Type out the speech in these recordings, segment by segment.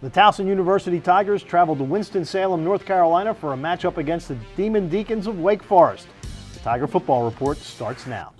The Towson University Tigers traveled to Winston-Salem, North Carolina for a matchup against the Demon Deacons of Wake Forest. The Tiger Football Report starts now.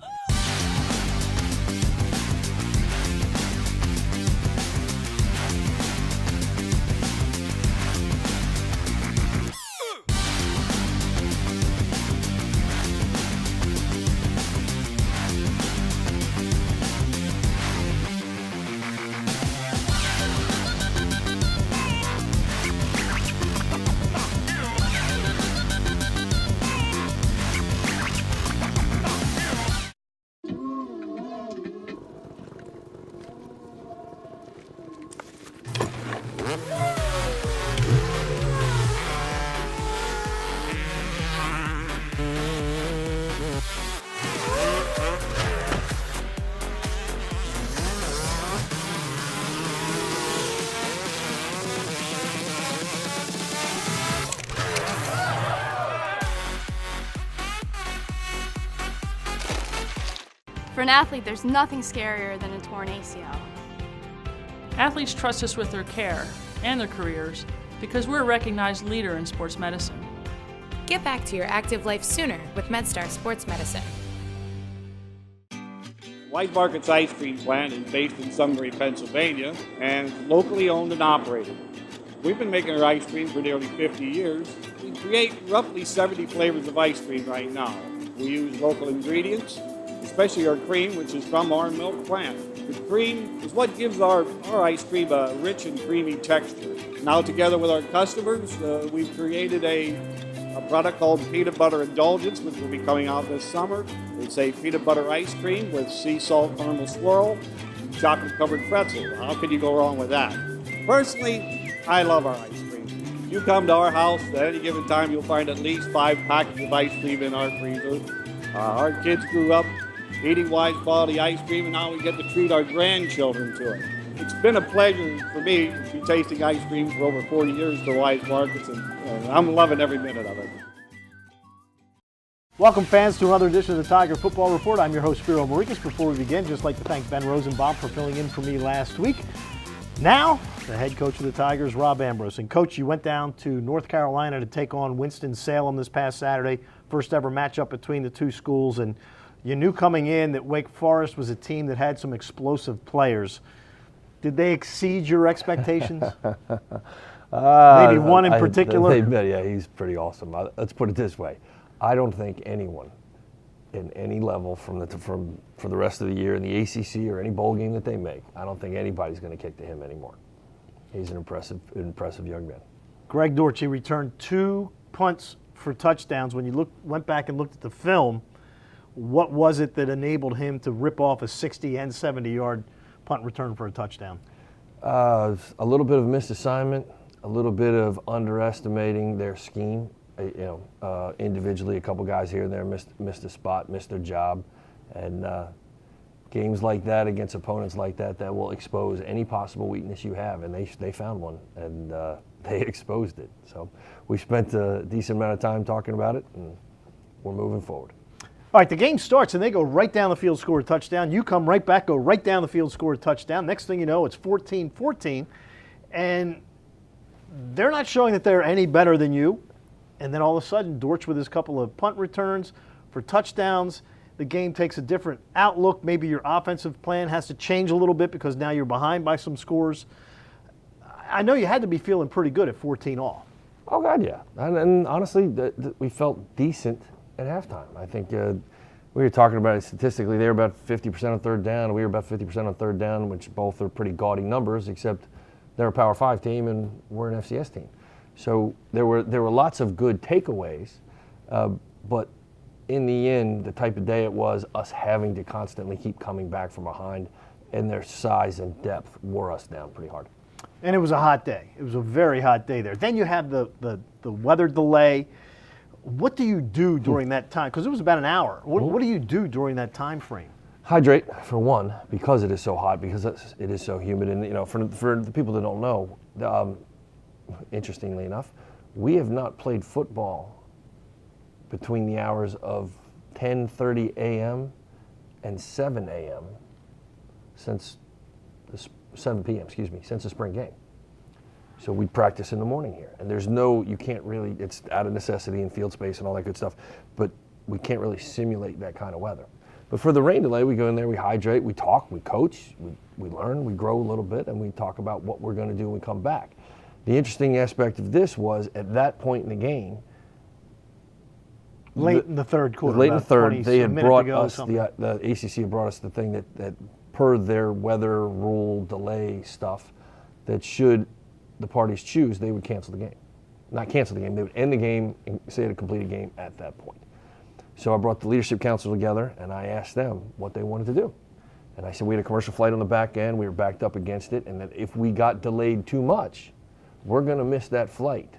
For an athlete, there's nothing scarier than a torn ACL. Athletes trust us with their care and their careers because we're a recognized leader in sports medicine. Get back to your active life sooner with MedStar Sports Medicine. Wise Market's ice cream plant is based in Sunbury, Pennsylvania, and locally owned and operated. We've been making our ice cream for nearly 50 years. We create roughly 70 flavors of ice cream right now. We use local ingredients, especially our cream, which is from our milk plant. The cream is what gives our ice cream a rich and creamy texture. Now, together with our customers, we've created a product called Peanut Butter Indulgence, which will be coming out this summer. It's a peanut butter ice cream with sea salt caramel swirl and chocolate-covered pretzel. How could you go wrong with that? Personally, I love our ice cream. If you come to our house at any given time, you'll find at least 5 packets of ice cream in our freezer. Our kids grew up eating Wise quality ice cream, and now we get to treat our grandchildren to it. It's been a pleasure for me to be tasting ice cream for over 40 years for Wise Markets, and I'm loving every minute of it. Welcome, fans, to another edition of the Tiger Football Report. I'm your host, Spiro Morekas. Before we begin, just like to thank Ben Rosenbaum for filling in for me last week. Now, the head coach of the Tigers, Rob Ambrose. And, Coach, you went down to North Carolina to take on Winston-Salem this past Saturday, first ever matchup between the two schools, and you knew coming in that Wake Forest was a team that had some explosive players. Did they exceed your expectations? Maybe one in particular? Yeah, he's pretty awesome. Let's put it this way. I don't think anyone in any level for the rest of the year in the ACC or any bowl game that they make, I don't think anybody's going to kick to him anymore. He's an impressive young man. Greg Dortch, he returned 2 punts for touchdowns. When you went back and looked at the film, what was it that enabled him to rip off a 60 and 70-yard punt return for a touchdown? A little bit of missed assignment, a little bit of underestimating their scheme. Individually, a couple guys here and there missed a spot, missed their job, and games like that against opponents like that will expose any possible weakness you have, and they found one, and they exposed it. So we spent a decent amount of time talking about it, and we're moving forward. All right, the game starts, and they go right down the field, score a touchdown. You come right back, go right down the field, score a touchdown. Next thing you know, it's 14-14, and they're not showing that they're any better than you. And then all of a sudden, Dortch with his couple of punt returns for touchdowns. The game takes a different outlook. Maybe your offensive plan has to change a little bit because now you're behind by some scores. I know you had to be feeling pretty good at 14 all. Oh, God, yeah. And honestly, we felt decent at halftime. I think we were talking about it statistically. They were about 50% on third down. We were about 50% on third down, which both are pretty gaudy numbers, except they're a Power 5 team and we're an FCS team. So there were lots of good takeaways, but in the end, the type of day it was, us having to constantly keep coming back from behind, and their size and depth wore us down pretty hard. And it was a hot day. It was a very hot day there. Then you have the weather delay. What do you do during that time? Because it was about an hour. What do you do during that time frame? Hydrate, for one, because it is so hot, because it is so humid. And, for the people that don't know, interestingly enough, we have not played football between the hours of 10:30 a.m. and 7 a.m. since 7 p.m., since the spring game. So we practice in the morning here. And there's no, you can't really, it's out of necessity and field space and all that good stuff, but we can't really simulate that kind of weather. But for the rain delay, we go in there, we hydrate, we talk, we coach, we learn, we grow a little bit, and we talk about what we're going to do when we come back. The interesting aspect of this was, at that point in the game, Late in the third quarter. late in the third, they had brought ago, us, the ACC had brought us the thing that per their weather rule delay stuff, that should the parties choose, they would cancel the game. Not cancel the game, they would end the game and say it a completed game at that point. So I brought the leadership council together and I asked them what they wanted to do. And I said we had a commercial flight on the back end, we were backed up against it, and that if we got delayed too much, we're going to miss that flight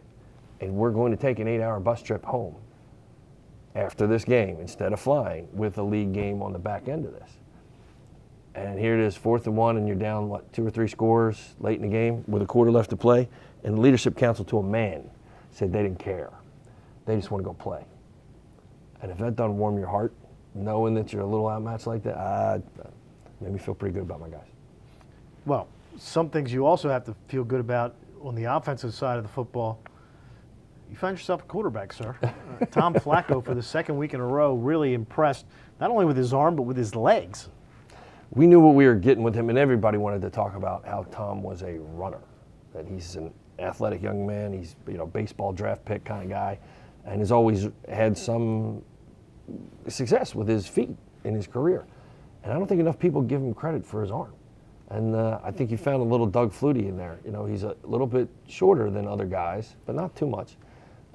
and we're going to take an 8-hour bus trip home after this game instead of flying with a league game on the back end of this. And here it is, 4th and 1, and you're down, 2 or 3 scores late in the game with a quarter left to play. And the leadership council, to a man, said they didn't care. They just want to go play. And if that doesn't warm your heart, knowing that you're a little outmatched like that, made me feel pretty good about my guys. Well, some things you also have to feel good about on the offensive side of the football. You found yourself a quarterback, sir. Tom Flacco, for the second week in a row, really impressed, not only with his arm, but with his legs. We knew what we were getting with him, and everybody wanted to talk about how Tom was a runner, that he's an athletic young man. He's, baseball draft pick kind of guy, and has always had some success with his feet in his career. And I don't think enough people give him credit for his arm. And I think you found a little Doug Flutie in there. He's a little bit shorter than other guys, but not too much.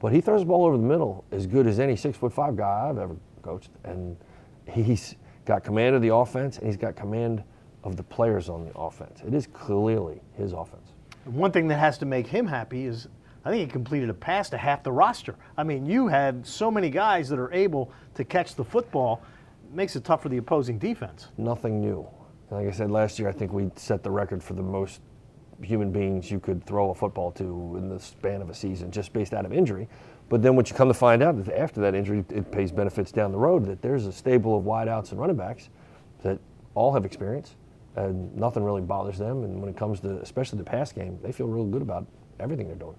But he throws the ball over the middle as good as any 6'5" guy I've ever coached. And he's got command of the offense, and he's got command of the players on the offense. It is clearly his offense. One thing that has to make him happy is I think he completed a pass to half the roster. I mean, you had so many guys that are able to catch the football. It makes it tough for the opposing defense. Nothing new. Like I said, last year I think we set the record for the most human beings you could throw a football to in the span of a season, just based out of injury. But then what you come to find out is after that injury, it pays benefits down the road, that there's a stable of wideouts and running backs that all have experience, and nothing really bothers them. And when it comes to, especially the pass game, they feel real good about everything they're doing.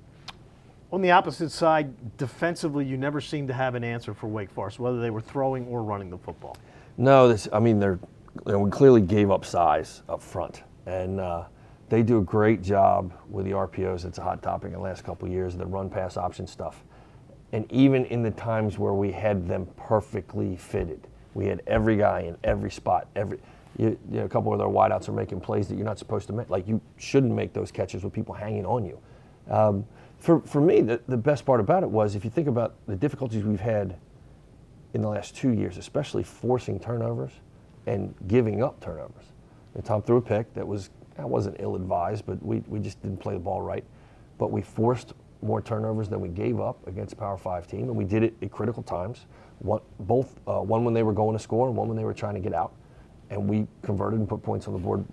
On the opposite side, defensively, you never seemed to have an answer for Wake Forest, whether they were throwing or running the football. No, we clearly gave up size up front, and they do a great job with the RPOs. It's a hot topic in the last couple of years, the run-pass option stuff. And even in the times where we had them perfectly fitted, we had every guy in every spot. A couple of their wideouts are making plays that you're not supposed to make. Like, you shouldn't make those catches with people hanging on you. For me, the best part about it was, if you think about the difficulties we've had in the last 2 years, especially forcing turnovers and giving up turnovers. And Tom threw a pick that wasn't ill-advised, but we just didn't play the ball right. But we forced more turnovers than we gave up against a Power 5 team, and we did it at critical times. One when they were going to score and one when they were trying to get out. And we converted and put points on the board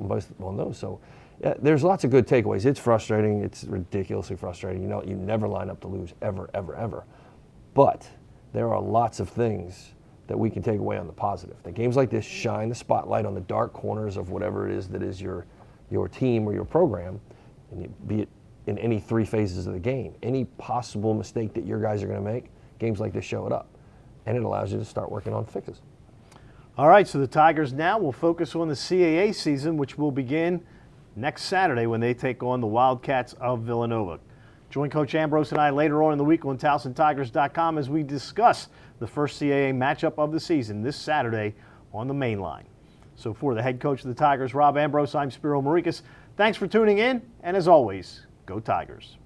on those. So yeah, there's lots of good takeaways. It's frustrating. It's ridiculously frustrating. You never line up to lose, ever, ever, ever. But there are lots of things that we can take away on the positive. The games like this shine the spotlight on the dark corners of whatever it is that is your team or your program, and be it in any 3 phases of the game. Any possible mistake that your guys are going to make, games like this show it up. And it allows you to start working on fixes. All right, so the Tigers now will focus on the CAA season, which will begin next Saturday when they take on the Wildcats of Villanova. Join Coach Ambrose and I later on in the week on TowsonTigers.com as we discuss the first CAA matchup of the season this Saturday on the main line. So for the head coach of the Tigers, Rob Ambrose, I'm Spiro Morekas. Thanks for tuning in, and as always, go Tigers.